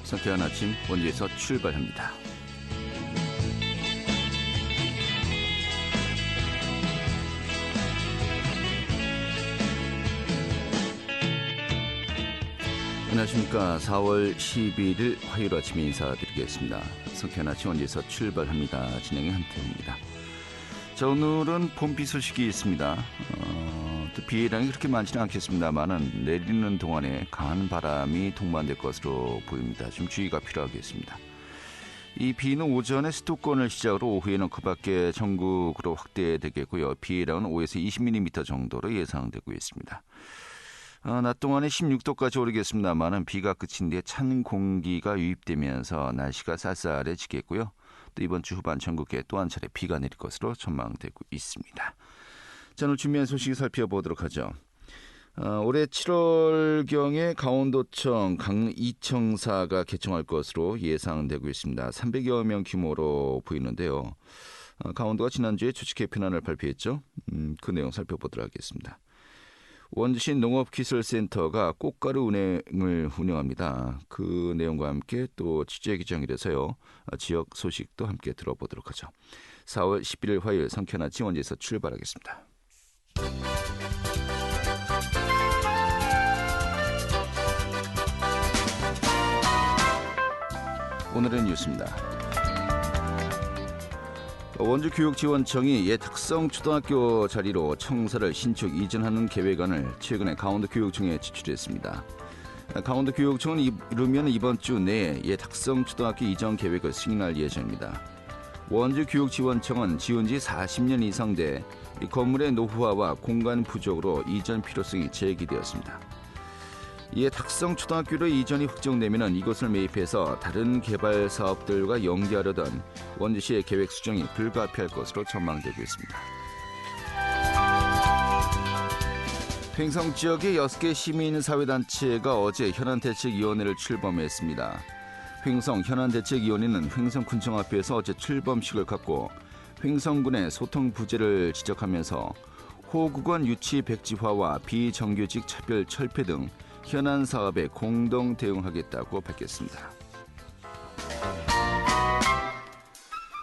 상쾌한 아침 원주에서 출발합니다. 안녕하십니까. 4월 11일 화요일 아침에 인사드리겠습니다. 상쾌한 아침 원주에서 출발합니다. 진행의 한태훈입니다. 자, 오늘은 봄비 소식이 있습니다. 또 비량이 그렇게 많지는 않겠습니다만은 내리는 동안에 강한 바람이 동반될 것으로 보입니다. 좀 주의가 필요하겠습니다. 이 비는 오전에 수도권을 시작으로 오후에는 그 밖에 전국으로 확대되겠고요. 비량은 5에서 20mm 정도로 예상되고 있습니다. 낮 동안에 16도까지 오르겠습니다만은 비가 그친 뒤에 찬 공기가 유입되면서 날씨가 쌀쌀해지겠고요. 또 이번 주 후반 전국에 또 한 차례 비가 내릴 것으로 전망되고 있습니다. 자, 오늘 준비한 소식 살펴보도록 하죠. 올해 7월경에 강원도청 강릉 이청사가 개청할 것으로 예상되고 있습니다. 300여 명 규모로 보이는데요. 강원도가 지난주에 조직 개편안을 발표했죠. 그 내용 살펴보도록 하겠습니다. 원주시 농업기술센터가 꽃가루 운행을 운영합니다. 그 내용과 함께 또 취재 기정이 돼서요. 지역 소식도 함께 들어보도록 하죠. 4월 11일 화요일 상쾌한 아침 원주에서 출발하겠습니다. 오늘의 뉴스입니다. 원주교육지원청이 옛 특성초등학교 자리로 청사를 신축 이전하는 계획안을 최근에 강원도교육청에 제출했습니다. 강원도교육청은 이르면 이번 주 내에 옛 특성초등학교 이전 계획을 승인할 예정입니다. 원주교육지원청은 지은 지 40년 이상 돼 건물의 노후화와 공간 부족으로 이전 필요성이 제기되었습니다. 이에 탁성초등학교로 이전이 확정되면 이곳을 매입해서 다른 개발 사업들과 연계하려던 원주시의 계획 수정이 불가피할 것으로 전망되고 있습니다. 횡성 지역의 6개 시민사회단체가 어제 현안대책위원회를 출범했습니다. 횡성 현안대책위원회는 횡성군청 앞에서 어제 출범식을 갖고 횡성군의 소통 부재를 지적하면서 호구관 유치 백지화와 비정규직 차별 철폐 등 현안 사업에 공동 대응하겠다고 밝혔습니다.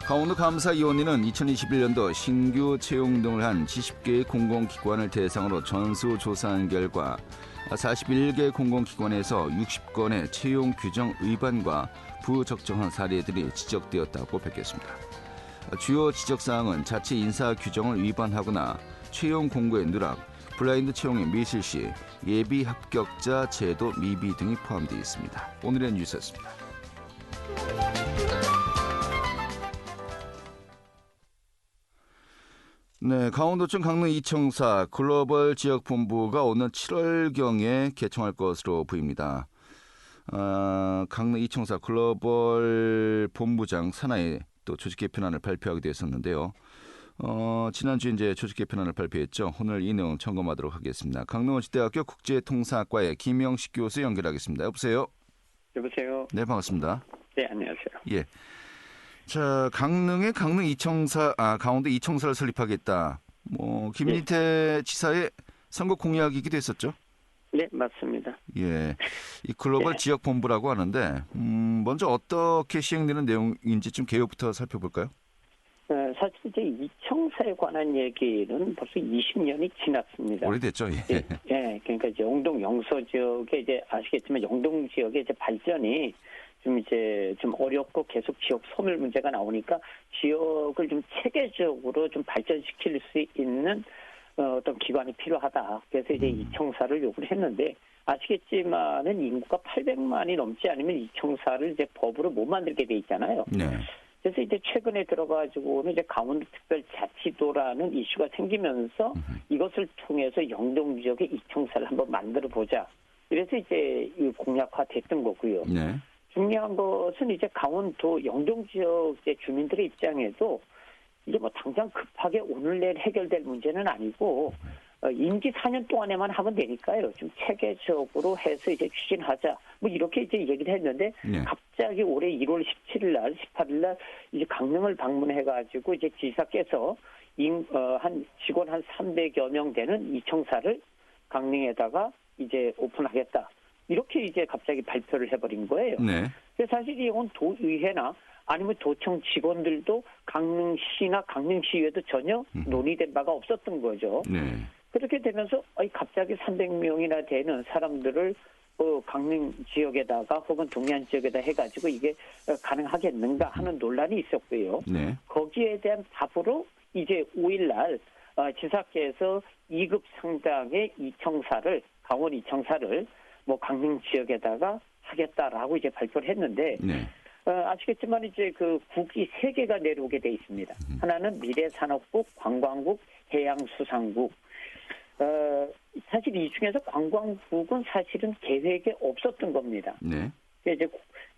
강원도 감사위원회는 2021년도 신규 채용 등을 한 70개의 공공기관을 대상으로 전수조사한 결과 41개 공공기관에서 60건의 채용 규정 위반과 부적정한 사례들이 지적되었다고 밝혔습니다. 주요 지적사항은 자체 인사 규정을 위반하거나 채용 공고의 누락, 블라인드 채용의 미실시, 예비 합격자 제도 미비 등이 포함되어 있습니다. 오늘의 뉴스였습니다. 네, 강원도청 강릉 이청사 글로벌 지역본부가 오는 7월경에 개청할 것으로 보입니다. 강릉 이청사 글로벌 본부장 산하에 또 조직 개편안을 발표하기도 했었는데요. 지난주에 이제 조직 개편안을 발표했죠. 오늘 이 내용 점검하도록 하겠습니다. 강릉원시대학교 국제통상학과의 김영식 교수 연결하겠습니다. 여보세요? 여보세요? 네, 반갑습니다. 네, 안녕하세요. 예. 자, 강릉에 강릉 이청사, 강원도 이청사를 설립하겠다. 김인태 지사의 선거 공약이기도 했었죠? 네, 맞습니다. 예. 이 글로벌 지역 본부라고 하는데, 먼저 어떻게 시행되는 내용인지 좀 개요부터 살펴볼까요? 사실 이제 이청사에 관한 얘기는 벌써 20년이 지났습니다. 오래됐죠, 예. 예, 그러니까 이제 영동 영서 지역에 이제 아시겠지만 영동 지역의 이제 발전이 좀 어렵고 계속 지역 소멸 문제가 나오니까 지역을 좀 체계적으로 좀 발전시킬 수 있는 어떤 기관이 필요하다. 그래서 이제 이청사를 요구를 했는데 아시겠지만은 인구가 800만이 넘지 않으면 이청사를 이제 법으로 못 만들게 돼 있잖아요. 네. 그래서 이제 최근에 들어가지고는 이제 강원도특별자치도라는 이슈가 생기면서 이것을 통해서 영동 지역의 이청사를 한번 만들어 보자. 그래서 이제 공약화됐던 거고요. 네. 중요한 것은 이제 강원도 영동 지역 주민들의 입장에도 이게 당장 급하게 오늘 내일 해결될 문제는 아니고 임기 4년 동안에만 하면 되니까요. 좀 체계적으로 해서 이제 추진하자. 이렇게 이제 얘기를 했는데 네. 갑자기 올해 1월 17일 날, 18일 날 이제 강릉을 방문해가지고 이제 지사께서 한 직원 한 300여 명 되는 이청사를 강릉에다가 이제 오픈하겠다. 이렇게 이제 갑자기 발표를 해버린 거예요. 네. 그래서 사실 이건 도의회나 아니면 도청 직원들도 강릉시나 강릉시의회도 전혀 논의된 바가 없었던 거죠. 네. 그렇게 되면서 갑자기 300명이나 되는 사람들을 강릉 지역에다가 혹은 동해안 지역에다 해가지고 이게 가능하겠는가 하는 논란이 있었고요. 네. 거기에 대한 답으로 이제 5일날 지사께서 2급 상당의 강원 이청사를 뭐 강릉 지역에다가 하겠다라고 이제 발표를 했는데 네. 아시겠지만 이제 그 국이 3개가 내려오게 돼 있습니다. 하나는 미래산업국, 관광국, 해양수산국. 사실 이 중에서 관광국은 사실은 계획에 없었던 겁니다. 네. 이제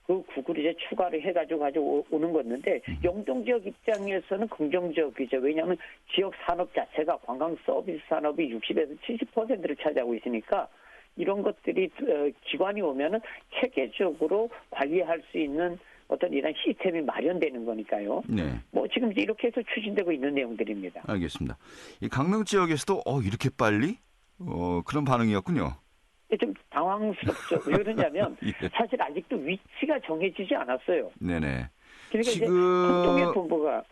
그 국을 이제 추가를 해가지고 가져오는 건데 영동 지역 입장에서는 긍정적이죠. 왜냐하면 지역 산업 자체가 관광 서비스 산업이 60에서 70%를 차지하고 있으니까 이런 것들이 기관이 오면은 체계적으로 관리할 수 있는 어떤 이런 시스템이 마련되는 거니까요. 네. 뭐 지금 이제 이렇게 해서 추진되고 있는 내용들입니다. 알겠습니다. 이 강릉 지역에서도 이렇게 빨리 그런 반응이었군요. 좀 당황스럽죠. 왜 그러냐면 예. 사실 아직도 위치가 정해지지 않았어요. 네네. 그러니까 지금 이제 한동의 본부가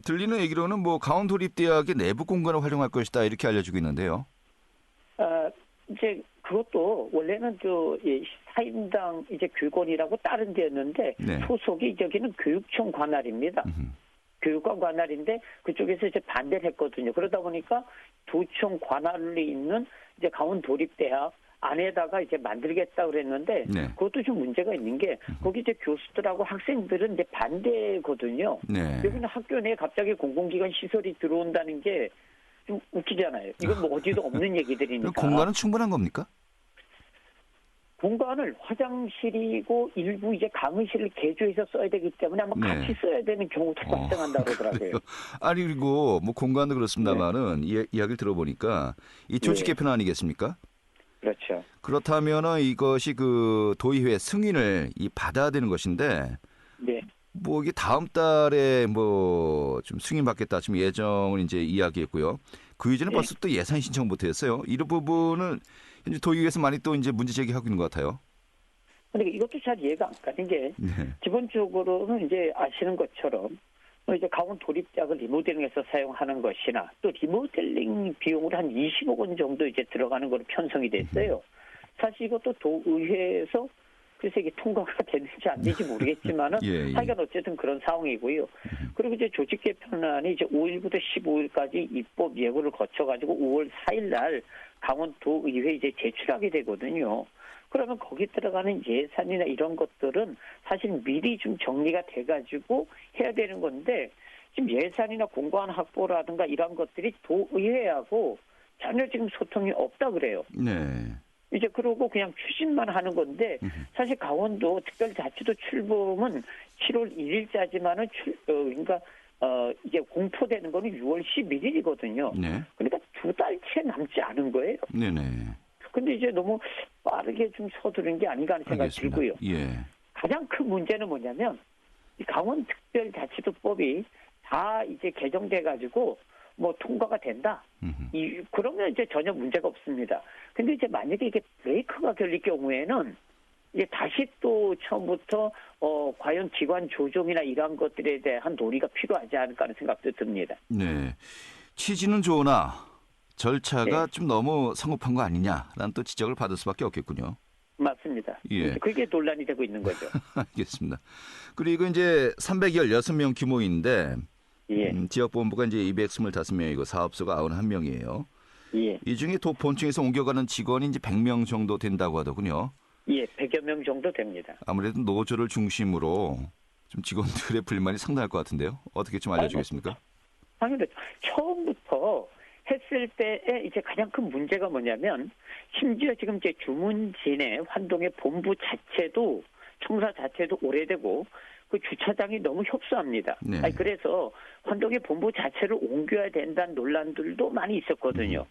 들리는 얘기로는 뭐 강원도립대학의 내부 공간을 활용할 것이다 이렇게 알려지고 있는데요. 이제 그것도 원래는 사임당 이제 교권이라고 다른 데였는데 네. 소속이 저기는 교육청 관할입니다. 교육관 관할인데 그쪽에서 이제 반대를 했거든요. 그러다 보니까 도청 관할에 있는 이제 강원도립대학 안에다가 이제 만들겠다 그랬는데 네. 그것도 좀 문제가 있는 게 거기 이제 교수들하고 학생들은 이제 반대거든요. 네. 여기는 학교 내에 갑자기 공공기관 시설이 들어온다는 게 좀 웃기잖아요. 이건 뭐 어디도 없는 얘기들이니까. 공간은 충분한 겁니까? 공간을 화장실이고 일부 이제 강의실을 개조해서 써야 되기 때문에 아마 네. 같이 써야 되는 경우도 발생한다고 그러더라고요. 아니 그리고 뭐 공간도 그렇습니다만은 이야기를 들어보니까 이 조직 개편 아니겠습니까? 그렇죠. 그렇다면은 이것이 그 도의회 승인을 받아야 되는 것인데 네. 뭐 이게 다음 달에 뭐 좀 승인 받겠다 지금 예정을 이제 이야기했고요. 그 이전에 벌써 또 예산 신청부터 했어요. 이런 부분은 현재 도의회에서 많이 또 이제 문제 제기하고 있는 것 같아요. 그러니까 이것도 잘 이해가 안 가는 게 네. 기본적으로는 이제 아시는 것처럼 이제 강원 도립대학을 리모델링해서 사용하는 것이나 또 리모델링 비용으로 한 20억 원 정도 이제 들어가는 거로 편성이 됐어요. 사실 이것도 도의회에서 그래서 이게 통과가 되는지 안 되는지 모르겠지만은 하여간 어쨌든 그런 상황이고요. 그리고 이제 조직 개편안이 이제 5일부터 15일까지 입법 예고를 거쳐가지고 5월 4일 날 강원도의회 이제 제출하게 되거든요. 그러면 거기 들어가는 예산이나 이런 것들은 사실 미리 좀 정리가 돼가지고 해야 되는 건데 지금 예산이나 공간 확보라든가 이런 것들이 도의회하고 전혀 지금 소통이 없다 그래요. 네. 이제 그러고 그냥 추진만 하는 건데 사실 강원도 특별자치도 출범은 7월 1일자지만은 그러니까 이게 공포되는 거는 6월 11일이거든요. 네. 그러니까 2달째 남지 않은 거예요. 네네. 근데 이제 너무 빠르게 좀 서두른 게 아닌가 하는 생각이 알겠습니다. 들고요. 예. 가장 큰 문제는 뭐냐면 이 강원특별자치도법이 다 이제 개정돼 가지고 뭐 통과가 된다. 그러면 이제 전혀 문제가 없습니다. 근데 이제 만약에 이게 브레이크가 걸릴 경우에는 이제 다시 또 처음부터 과연 기관 조정이나 이러한 것들에 대한 논의가 필요하지 않을까 하는 생각도 듭니다. 네. 취지는 좋으나 절차가 좀 너무 성급한 거 아니냐라는 또 지적을 받을 수밖에 없겠군요. 맞습니다. 예. 그게 논란이 되고 있는 거죠. 알겠습니다. 그리고 이제 316명 규모인데 지역본부가 이제 225명이고 사업소가 91명이에요. 예. 이 중에 본청에서 옮겨가는 직원이 이제 100명 정도 된다고 하더군요. 예, 100여 명 정도 됩니다. 아무래도 노조를 중심으로 좀 직원들의 불만이 상당할 것 같은데요. 어떻게 좀 알려주겠습니까? 당연히 처음부터 했을 때에 이제 가장 큰 문제가 뭐냐면 심지어 지금 이제 주문진의 환동의 본부 자체도 청사 자체도 오래되고 그 주차장이 너무 협소합니다. 네. 그래서 환동의 본부 자체를 옮겨야 된다는 논란들도 많이 있었거든요.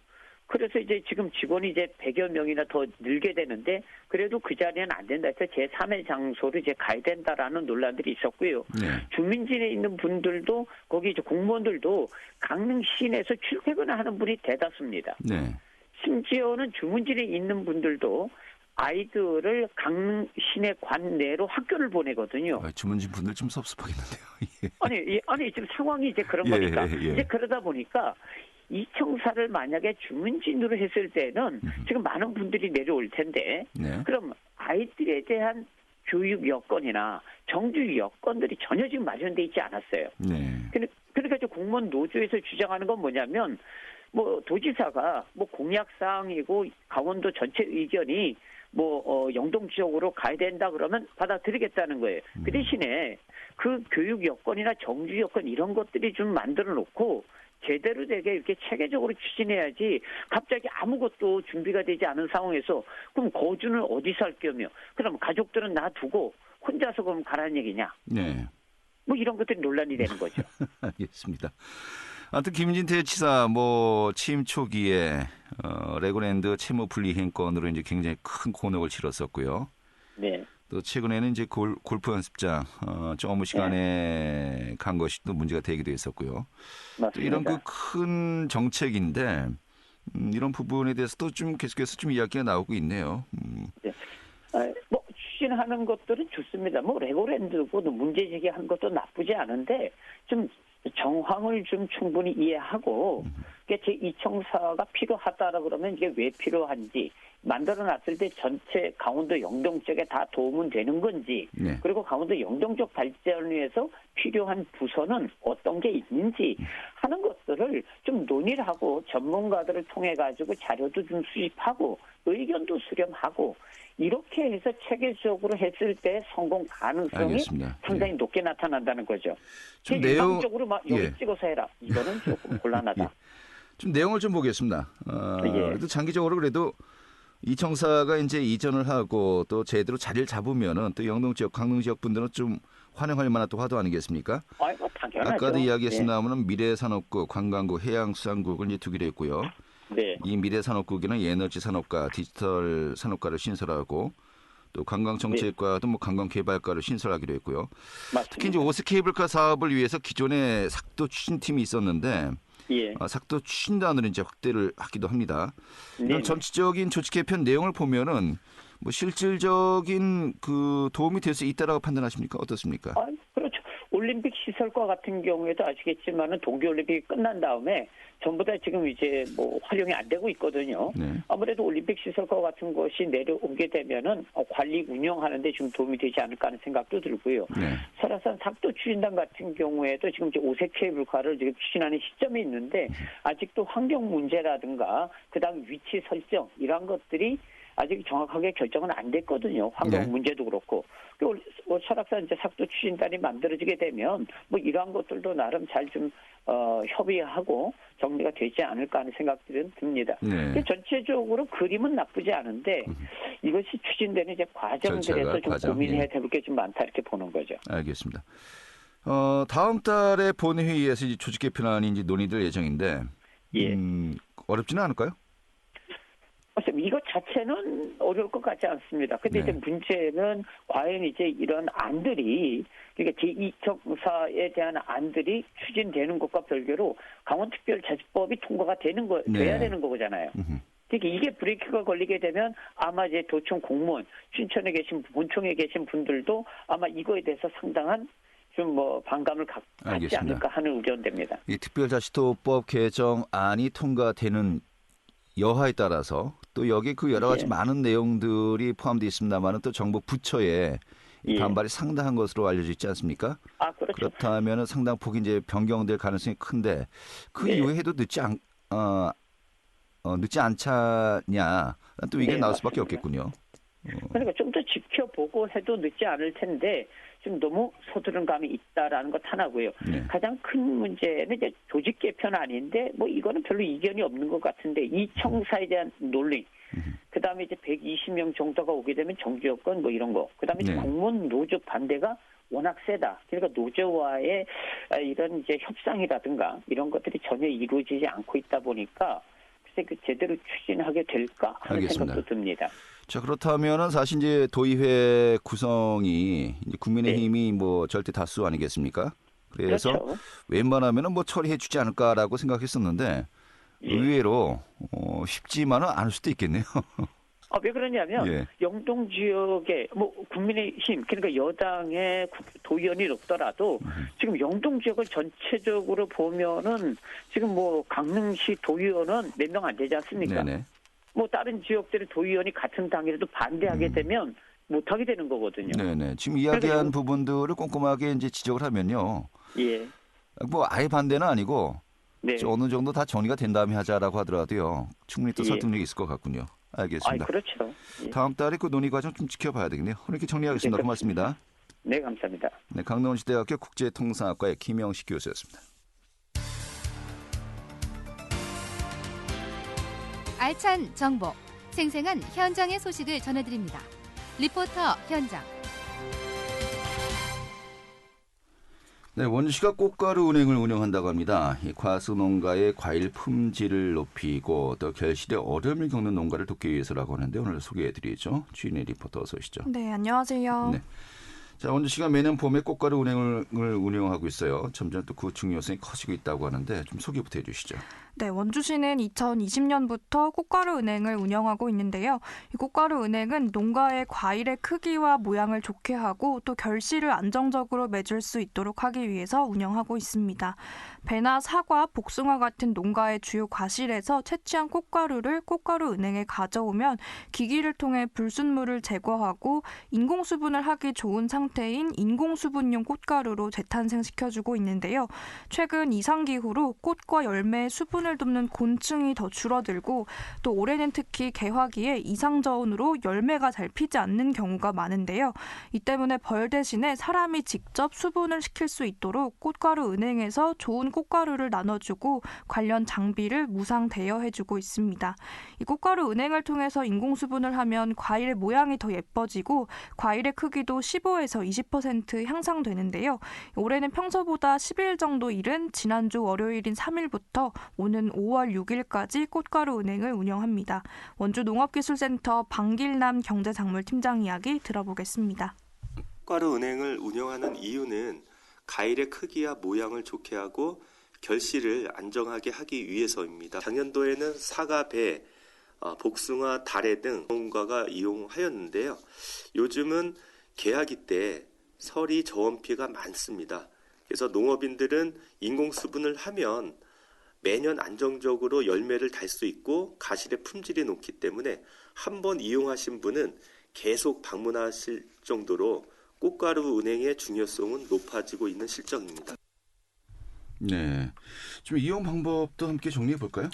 그래서 이제 지금 직원이 이제 100여 명이나 더 늘게 되는데 그래도 그 자리는 안 된다 해서 제3의 장소로 이제 가야 된다라는 논란들이 있었고요. 네. 주민진에 있는 분들도 거기 이제 공무원들도 강릉 시내에서 출퇴근을 하는 분이 대다수입니다. 네. 심지어는 주문진에 있는 분들도 아이들을 강신의 관내로 학교를 보내거든요. 주문진 분들 좀 섭섭하겠는데요. 아니 지금 상황이 이제 그런 예, 거니까 예. 이제 그러다 보니까 이 청사를 만약에 주문진으로 했을 때는 지금 많은 분들이 내려올 텐데 네. 그럼 아이들에 대한 교육 여건이나 정규 여건들이 전혀 지금 마련돼 있지 않았어요. 네. 그러니까 이제 공무원 노조에서 주장하는 건 뭐냐면 뭐 도지사가 뭐 공약 사항이고 강원도 전체 의견이 영동 지역으로 가야 된다 그러면 받아들이겠다는 거예요. 그 대신에 그 교육 여건이나 정규 여건 이런 것들이 좀 만들어 놓고 제대로 되게 이렇게 체계적으로 추진해야지 갑자기 아무것도 준비가 되지 않은 상황에서 그럼 거주는 어디서 할 겸요? 그럼 가족들은 놔두고 혼자서 그럼 가라는 얘기냐? 네. 뭐 이런 것들이 논란이 되는 거죠. 알겠습니다. 아무튼 김진 대지사 취임 초기에 레고랜드 채무 분리 행건으로 이제 굉장히 큰 곤혹을 치렀었고요. 네. 또 최근에는 이제 골프 연습장 좀 업무 시간에 간 것이 또 문제가 되기도 했었고요. 맞습니다. 또 이런 그 큰 정책인데 이런 부분에 대해서도 좀 계속해서 좀 이야기가 나오고 있네요. 네. 추진하는 것들은 좋습니다. 레고랜드고 문제 제기한 것도 나쁘지 않은데 좀 정황을 좀 충분히 이해하고 제2청사가 필요하다라 그러면 이게 왜 필요한지 만들어놨을 때 전체 강원도 영동 쪽에 다 도움은 되는 건지 네. 그리고 강원도 영동 쪽 발전을 위해서 필요한 부서는 어떤 게 있는지 하는 것들을 좀 논의를 하고 전문가들을 통해 가지고 자료도 좀 수집하고 의견도 수렴하고 이렇게 해서 체계적으로 했을 때 성공 가능성이 알겠습니다. 상당히 높게 나타난다는 거죠. 좀 일방적으로 여기 예. 찍어서 해라. 이거는 조금 곤란하다. 예. 좀 내용을 좀 보겠습니다. 예. 그래도 장기적으로 그래도 이 청사가 이제 이전을 하고 또 제대로 자리를 잡으면은 또 영동 지역, 강릉 지역 분들은 좀 환영할 만한 또 화두 아니겠습니까? 당연하죠. 아까도 이야기했습니다만은 미래산업국, 관광국, 해양수산국을 이제 두기로 했고요. 네. 이 미래산업국에는 에너지 산업과 디지털 산업과를 신설하고 또 관광정책과도 관광개발과를 신설하기로 했고요. 맞습니다. 특히 이제 오스 케이블카 사업을 위해서 기존에 sak도 추진팀이 있었는데 예. sak도 추진단으로 이제 확대를 하기도 합니다. 이런 네네. 전체적인 조직 개편 내용을 보면은 실질적인 그 도움이 될 수 있다라고 판단하십니까? 어떻습니까? 그렇죠. 올림픽 시설과 같은 경우에도 아시겠지만은 동계올림픽이 끝난 다음에 전부 다 지금 이제 활용이 안 되고 있거든요. 네. 아무래도 올림픽 시설과 같은 것이 내려오게 되면은 관리 운영하는데 좀 도움이 되지 않을까 하는 생각도 들고요. 네. 설악산 sak도 추진단 같은 경우에도 지금 이제 오색 케이블카를 지금 추진하는 시점에 있는데 아직도 환경 문제라든가 그다음 위치 설정 이런 것들이 아직 정확하게 결정은 안 됐거든요. 환경 네. 문제도 그렇고. 설악산 이제 sak도 추진단이 만들어지게 되면 이러한 것들도 나름 잘 좀 협의하고 정리가 되지 않을까 하는 생각들은 듭니다. 네. 전체적으로 그림은 나쁘지 않은데 이것이 추진되는 이제 과정들에서 좀 고민해야 될 게 좀 많다 이렇게 보는 거죠. 알겠습니다. 다음 달에 본회의에서 이제 조직 개편안이 이제 논의될 예정인데 예. 어렵지는 않을까요? 이것 자체는 어려울 것 같지 않습니다. 근데 네. 이제 문제는 과연 이제 이런 안들이 그러니까 제2청사에 대한 안들이 추진되는 것과 별개로 강원특별자치법이 통과가 되는 돼야 되는 거잖아요. 그러니까 이게 브레이크가 걸리게 되면 아마 이제 도청 공무원, 춘천에 계신 본청에 계신 분들도 아마 이거에 대해서 상당한 좀 반감을 갖지 알겠습니다. 않을까 하는 우려됩니다. 이 특별자치도법 개정안이 통과되는 여하에 따라서 또 여기 그 여러 가지 예. 많은 내용들이 포함되어 있습니다만은 또 정부 부처의 예. 반발이 상당한 것으로 알려져 있지 않습니까? 그렇죠. 그렇다면 상당폭 이제 변경될 가능성이 큰데 그 네. 이후에도 늦지 않잖냐 또 의견이 네, 나올 수밖에 맞습니다. 없겠군요. 그러니까 좀 더 지켜보고 해도 늦지 않을 텐데 좀 너무 서두른 감이 있다라는 것 하나고요. 네. 가장 큰 문제는 이제 조직 개편 아닌데 이거는 별로 이견이 없는 것 같은데 이 청사에 대한 논리. 그다음에 이제 120명 정도가 오게 되면 정규 여건 이런 거. 그다음에 이제 네. 공무원 노조 반대가 워낙 세다. 그러니까 노조와의 이런 이제 협상이라든가 이런 것들이 전혀 이루어지지 않고 있다 보니까 글쎄 제대로 추진하게 될까 하는 알겠습니다. 생각도 듭니다. 자, 그렇다면은 사실 이제 도의회 구성이 이제 국민의힘이 절대 다수 아니겠습니까? 그래서 그렇죠. 웬만하면은 처리해 주지 않을까라고 생각했었는데 예. 의외로 쉽지만은 않을 수도 있겠네요. 왜 그러냐면 예. 영동 지역에 뭐 국민의힘 그러니까 여당의 도의원이 높더라도 지금 영동 지역을 전체적으로 보면은 지금 뭐 강릉시 도의원은 몇 명 안 되지 않습니까? 네네. 뭐 다른 지역들의 도의원이 같은 당이라도 반대하게 되면 못하게 되는 거거든요. 네네. 지금 이야기한 그래서 부분들을 꼼꼼하게 이제 지적을 하면요. 예. 뭐 아예 반대는 아니고 네. 어느 정도 다 정리가 된 다음에 하자라고 하더라도요. 충분히 또 예. 설득력이 있을 것 같군요. 알겠습니다. 그렇죠. 예. 다음 달에 그 논의 과정 좀 지켜봐야 되겠네요. 오늘 이렇게 정리하겠습니다. 네, 고맙습니다. 네, 감사합니다. 네, 강릉시대학교 국제통상학과의 김영식 교수였습니다. 알찬 정보, 생생한 현장의 소식을 전해드립니다. 리포터 현장. 네, 원주시가 꽃가루 은행을 운영한다고 합니다. 이 과수 농가의 과일 품질을 높이고 또 결실에 어려움을 겪는 농가를 돕기 위해서라고 하는데 오늘 소개해드리죠. 주인의 리포터 어서 오시죠. 네, 안녕하세요. 네. 자, 원주시가 매년 봄에 꽃가루 은행을 운영하고 있어요. 점점 또 그 중요성이 커지고 있다고 하는데 좀 소개부터 해주시죠. 네, 원주시는 2020년부터 꽃가루 은행을 운영하고 있는데요. 이 꽃가루 은행은 농가의 과일의 크기와 모양을 좋게 하고 또 결실을 안정적으로 맺을 수 있도록 하기 위해서 운영하고 있습니다. 배나 사과, 복숭아 같은 농가의 주요 과실에서 채취한 꽃가루를 꽃가루 은행에 가져오면 기기를 통해 불순물을 제거하고 인공수분을 하기 좋은 상태인 인공수분용 꽃가루로 재탄생시켜주고 있는데요. 최근 이상기후로 꽃과 열매의 수분을 돕는 곤충이 더 줄어들고 또 올해는 특히 개화기에 이상저온으로 열매가 잘 피지 않는 경우가 많은데요. 이 때문에 벌 대신에 사람이 직접 수분을 시킬 수 있도록 꽃가루 은행에서 좋은 꽃가루를 나눠주고 관련 장비를 무상 대여해주고 있습니다. 이 꽃가루 은행을 통해서 인공수분을 하면 과일의 모양이 더 예뻐지고 과일의 크기도 15에서 20% 향상되는데요. 올해는 평소보다 10일 정도 이른 지난주 월요일인 3일부터 오는 5월 6일까지 꽃가루 은행을 운영합니다. 원주 농업기술센터 방길남 경제작물팀장 이야기 들어보겠습니다. 꽃가루 은행을 운영하는 이유는 과일의 크기와 모양을 좋게 하고 결실을 안정하게 하기 위해서입니다. 작년도에는 사과, 배, 복숭아, 다래 등 농가가 이용하였는데요. 요즘은 개화기 때 설이 저온 피해가 많습니다. 그래서 농업인들은 인공수분을 하면 매년 안정적으로 열매를 달 수 있고 과실의 품질이 높기 때문에 한번 이용하신 분은 계속 방문하실 정도로 꽃가루 은행의 중요성은 높아지고 있는 실정입니다. 네, 좀 이용 방법도 함께 정리해 볼까요?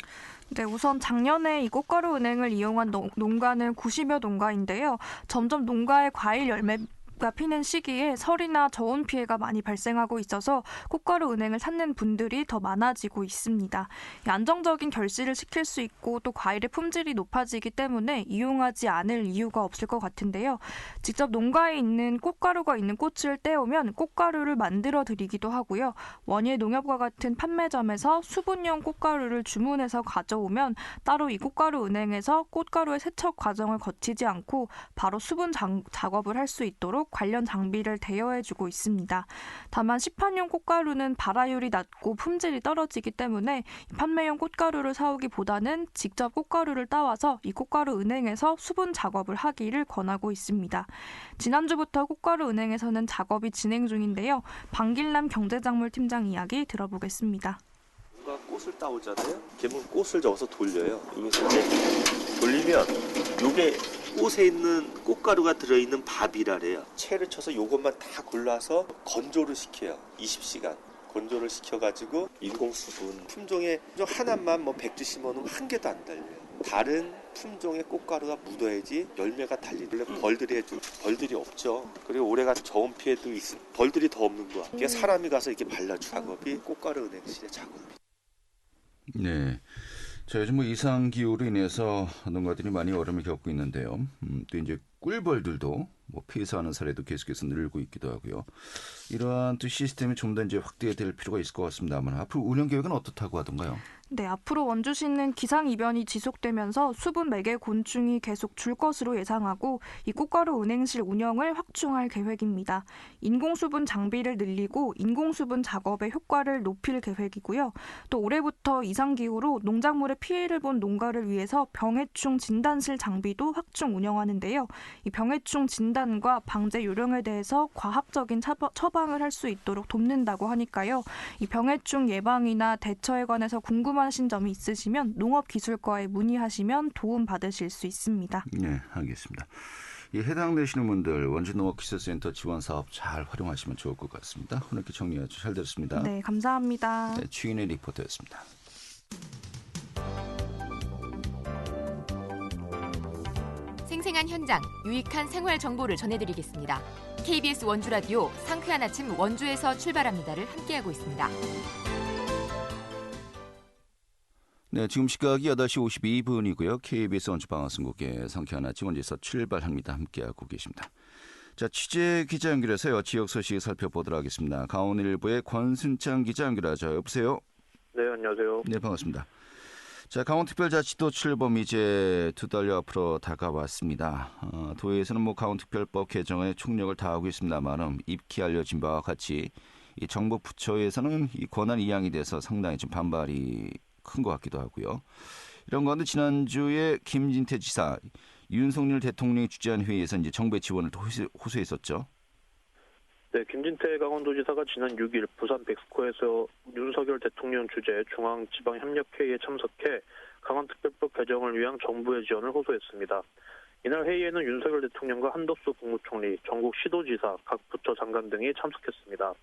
네, 우선 작년에 이 꽃가루 은행을 이용한 농가는 90여 농가인데요. 점점 농가의 과일 열매가 피는 시기에 설이나 저온 피해가 많이 발생하고 있어서 꽃가루 은행을 찾는 분들이 더 많아지고 있습니다. 안정적인 결실을 시킬 수 있고 또 과일의 품질이 높아지기 때문에 이용하지 않을 이유가 없을 것 같은데요. 직접 농가에 있는 꽃가루가 있는 꽃을 떼오면 꽃가루를 만들어 드리기도 하고요. 원예 농협과 같은 판매점에서 수분용 꽃가루를 주문해서 가져오면 따로 이 꽃가루 은행에서 꽃가루의 세척 과정을 거치지 않고 바로 수분 작업을 할 수 있도록 관련 장비를 대여해주고 있습니다. 다만 시판용 꽃가루는 발화율이 낮고 품질이 떨어지기 때문에 판매용 꽃가루를 사오기보다는 직접 꽃가루를 따와서 이 꽃가루 은행에서 수분 작업을 하기를 권하고 있습니다. 지난주부터 꽃가루 은행에서는 작업이 진행 중인데요. 방길남 경제작물팀장 이야기 들어보겠습니다. 꽃을 따오잖아요. 개물 꽃을 저어서 돌려요. 여기서 이제 돌리면 이게 꽃에 있는 꽃가루가 들어있는 밥이라래요. 채를 쳐서 이것만 다 골라서 건조를 시켜요. 20시간 건조를 시켜가지고 인공수분 품종의 하나만 100주 심어놓으면 한 개도 안 달려요. 다른 품종의 꽃가루가 묻어야지 열매가 달리는데 벌들이 없죠. 그리고 올해같이 저온 피해도 있어. 벌들이 더 없는 거야. 이게 사람이 가서 이렇게 발라주는 작업이 꽃가루 은행실의 작업입니다. 네. 자, 요즘 이상 기후로 인해서 농가들이 많이 어려움을 겪고 있는데요. 또 이제 꿀벌들도 폐사하는 사례도 계속해서 늘고 있기도 하고요. 이러한 또 시스템이 좀 더 이제 확대될 필요가 있을 것 같습니다만 앞으로 운영 계획은 어떻다고 하던가요? 네, 앞으로 원주시는 기상이변이 지속되면서 수분 매개 곤충이 계속 줄 것으로 예상하고 이 꽃가루 은행실 운영을 확충할 계획입니다. 인공수분 장비를 늘리고 인공수분 작업의 효과를 높일 계획이고요. 또 올해부터 이상기후로 농작물에 피해를 본 농가를 위해서 병해충 진단실 장비도 확충 운영하는데요. 이 병해충 진단과 방제 요령에 대해서 과학적인 처방을 할 수 있도록 돕는다고 하니까요. 이 병해충 예방이나 대처에 관해서 궁금하신 점이 있으시면 농업기술과에 문의하시면 도움 받으실 수 있습니다. 네, 알겠습니다. 해당되시는 분들 원주농업기술센터 지원사업 잘 활용하시면 좋을 것 같습니다. 오늘 이렇게 정리하죠. 잘 들었습니다. 네, 감사합니다. 네, 추인의 리포터였습니다. 생생한 현장, 유익한 생활 정보를 전해드리겠습니다. KBS 원주라디오 상쾌한 아침 원주에서 출발합니다를 함께하고 있습니다. 네, 지금 시각이 8시 52분이고요. KBS 원주방송국의 상쾌한 아침 원주에서 출발합니다. 함께하고 계십니다. 자, 취재 기자 연결해서요. 지역 소식 살펴보도록 하겠습니다. 강원일보의 권순창 기자 연결하죠. 여보세요? 네, 안녕하세요. 네, 반갑습니다. 자, 강원특별자치도 출범 이제 2달여 앞으로 다가왔습니다. 도에서는 강원특별법 개정에 총력을 다하고 있습니다만 입기 알려진 바와 같이 이 정부 부처에서는 이 권한 이양이 돼서 상당히 좀 반발이 큰 것 같기도 하고요. 이런 가운데 지난주에 김진태 지사, 윤석열 대통령이 주재한 회의에서 이제 정부의 지원을 호소했었죠. 네, 김진태 강원도지사가 지난 6일 부산 백스코에서 윤석열 대통령 주재 중앙지방협력회의에 참석해 강원특별법 개정을 위한 정부의 지원을 호소했습니다. 이날 회의에는 윤석열 대통령과 한덕수 국무총리, 전국 시도지사, 각 부처 장관 등이 참석했습니다.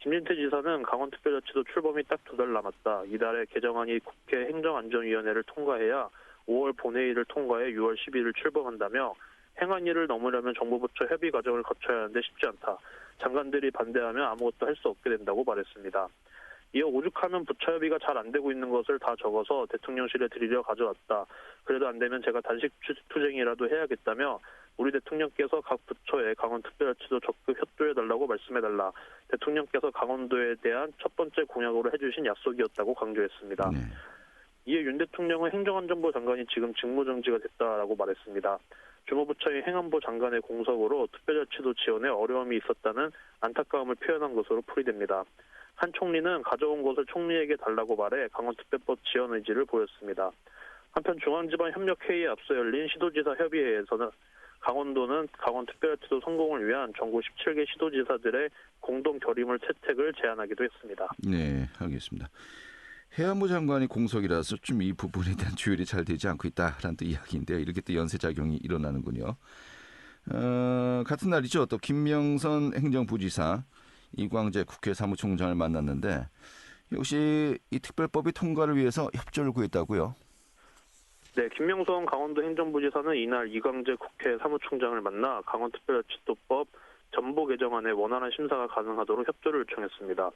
김진태 지사는 강원특별자치도 출범이 딱 2달 남았다. 이달에 개정안이 국회 행정안전위원회를 통과해야 5월 본회의를 통과해 6월 10일을 출범한다며 행안위를 넘으려면 정부 부처 협의 과정을 거쳐야 하는데 쉽지 않다. 장관들이 반대하면 아무것도 할 수 없게 된다고 말했습니다. 이어 오죽하면 부처 협의가 잘 안 되고 있는 것을 다 적어서 대통령실에 드리려 가져왔다. 그래도 안 되면 제가 단식 투쟁이라도 해야겠다며 우리 대통령께서 각 부처에 강원특별자치도 적극 협조해달라고 말씀해달라. 대통령께서 강원도에 대한 첫 번째 공약으로 해주신 약속이었다고 강조했습니다. 네. 이에 윤 대통령은 행정안전부 장관이 지금 직무정지가 됐다라고 말했습니다. 주무부처의 행안부 장관의 공석으로 특별자치도 지원에 어려움이 있었다는 안타까움을 표현한 것으로 풀이됩니다. 한 총리는 가져온 것을 총리에게 달라고 말해 강원특별법 지원 의지를 보였습니다. 한편 중앙지방협력회의에 앞서 열린 시도지사 협의회에서는 강원도는 강원특별자치도 성공을 위한 전국 17개 시도지사들의 공동 결의물 채택을 제안하기도 했습니다. 네, 알겠습니다. 해안부 장관이 공석이라서 좀 이 부분에 대한 조율이 잘 되지 않고 있다라는 또 이야기인데요. 이렇게 또 연쇄작용이 일어나는군요. 같은 날이죠. 또 김명선 행정부지사, 이광재 국회 사무총장을 만났는데 역시 이 특별법이 통과를 위해서 협조를 구했다고요? 네, 김명선 강원도 행정부지사는 이날 이광재 국회 사무총장을 만나 강원특별자치도법 전보 개정안의 원활한 심사가 가능하도록 협조를 요청했습니다.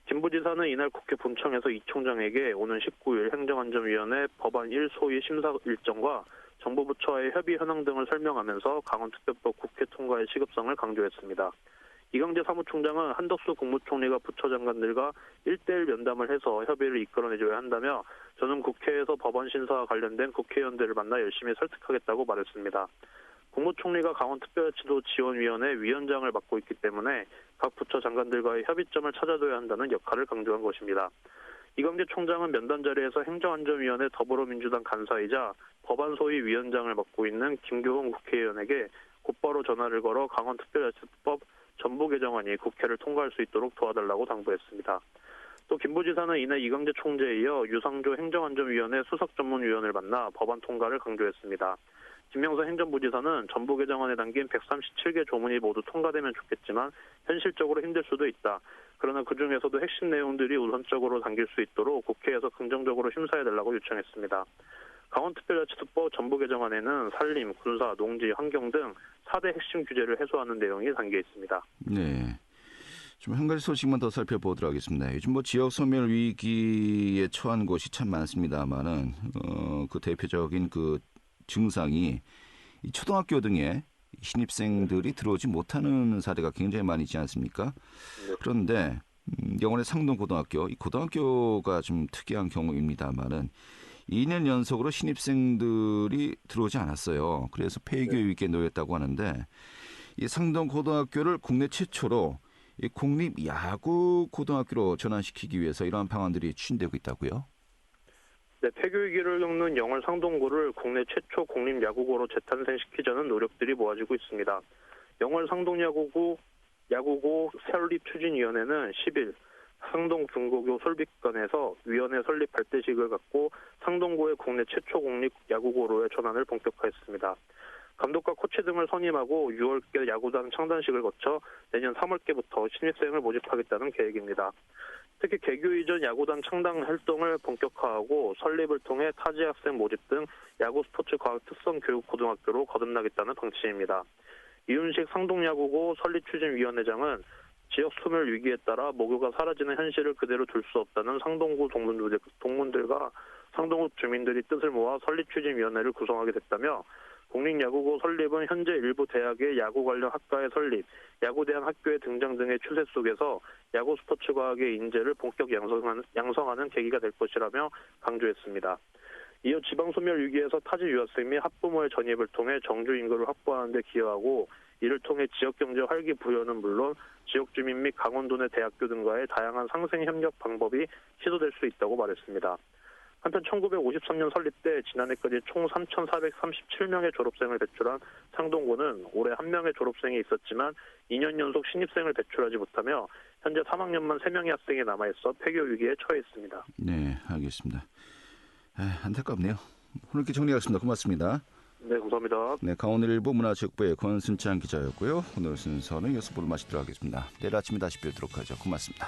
김 부지사는 이날 국회 본청에서 이 총장에게 오는 19일 행정안전위원회 법안 1소위 심사 일정과 정부 부처와의 협의 현황 등을 설명하면서 강원특별법 국회 통과의 시급성을 강조했습니다. 이광재 사무총장은 한덕수 국무총리가 부처 장관들과 1대1 면담을 해서 협의를 이끌어내줘야 한다며 저는 국회에서 법안 심사와 관련된 국회의원들을 만나 열심히 설득하겠다고 말했습니다. 국무총리가 강원특별자치도 지원위원회 위원장을 맡고 있기 때문에 각 부처 장관들과의 협의점을 찾아줘야 한다는 역할을 강조한 것입니다. 이광재 총장은 면담 자리에서 행정안전위원회 더불어민주당 간사이자 법안 소위 위원장을 맡고 있는 김교훈 국회의원에게 곧바로 전화를 걸어 강원특별자치법 전부 개정안이 국회를 통과할 수 있도록 도와달라고 당부했습니다. 또 김 부지사는 이날 이광재 총재에 이어 유상조 행정안전위원회 수석전문위원을 만나 법안 통과를 강조했습니다. 김명선 행정부지사는 전부 개정안에 담긴 137개 조문이 모두 통과되면 좋겠지만 현실적으로 힘들 수도 있다. 그러나 그중에서도 핵심 내용들이 우선적으로 담길 수 있도록 국회에서 긍정적으로 심사해달라고 요청했습니다. 강원특별자치도법 전부 개정안에는 산림, 군사, 농지, 환경 등 4대 핵심 규제를 해소하는 내용이 담겨 있습니다. 네. 좀 한 가지 소식만 더 살펴보도록 하겠습니다. 요즘 지역 소멸 위기에 처한 곳이 참 많습니다만은 그 대표적인 그 증상이 이 초등학교 등에 신입생들이 들어오지 못하는 사례가 굉장히 많이 있지 않습니까? 그런데 영월의 상동고등학교, 이 고등학교가 좀 특이한 경우입니다만은 2년 연속으로 신입생들이 들어오지 않았어요. 그래서 폐교 위기에 놓였다고 하는데 이 상동고등학교를 국내 최초로 이 공립야구 고등학교로 전환시키기 위해서 이러한 방안들이 추진되고 있다고요? 네, 폐교 위기를 겪는 영월 상동고를 국내 최초 공립야구고로 재탄생시키자는 노력들이 모아지고 있습니다. 영월 상동야구고 설립 추진위원회는 10일 상동 중고교 솔비관에서 위원회 설립 발대식을 갖고 상동고의 국내 최초 공립 야구고로의 전환을 본격화했습니다. 감독과 코치 등을 선임하고 6월께 야구단 창단식을 거쳐 내년 3월께부터 신입생을 모집하겠다는 계획입니다. 특히 개교 이전 야구단 창단 활동을 본격화하고 설립을 통해 타지 학생 모집 등 야구 스포츠 과학 특성 교육 고등학교로 거듭나겠다는 방침입니다. 이윤식 상동야구고 설립추진위원회장은 지역 소멸 위기에 따라 모교가 사라지는 현실을 그대로 둘 수 없다는 상동구 동문들과 상동구 주민들이 뜻을 모아 설립추진위원회를 구성하게 됐다며 공립야구고 설립은 현재 일부 대학의 야구 관련 학과의 설립, 야구대한 학교의 등장 등의 추세 속에서 야구 스포츠 과학의 인재를 본격 양성하는 계기가 될 것이라며 강조했습니다. 이어 지방소멸 위기에서 타지 유학생 및 학부모의 전입을 통해 정주 인구를 확보하는 데 기여하고 이를 통해 지역경제 활기 부여는 물론 지역 주민 및 강원도 내 대학교 등과의 다양한 상생 협력 방법이 시도될 수 있다고 말했습니다. 한편 1953년 설립 때 지난해까지 총 3,437명의 졸업생을 배출한 상동고는 올해 1명의 졸업생이 있었지만 2년 연속 신입생을 배출하지 못하며 현재 3학년만 3명의 학생이 남아있어 폐교 위기에 처해 있습니다. 네, 알겠습니다. 안타깝네요. 오늘 이렇게 정리하겠습니다. 고맙습니다. 네, 감사합니다. 네, 강원일보 문화체육부의 권순찬 기자였고요. 오늘 순서는 여기서 보를 마치도록 하겠습니다. 내일 아침에 다시 뵙도록 하죠. 고맙습니다.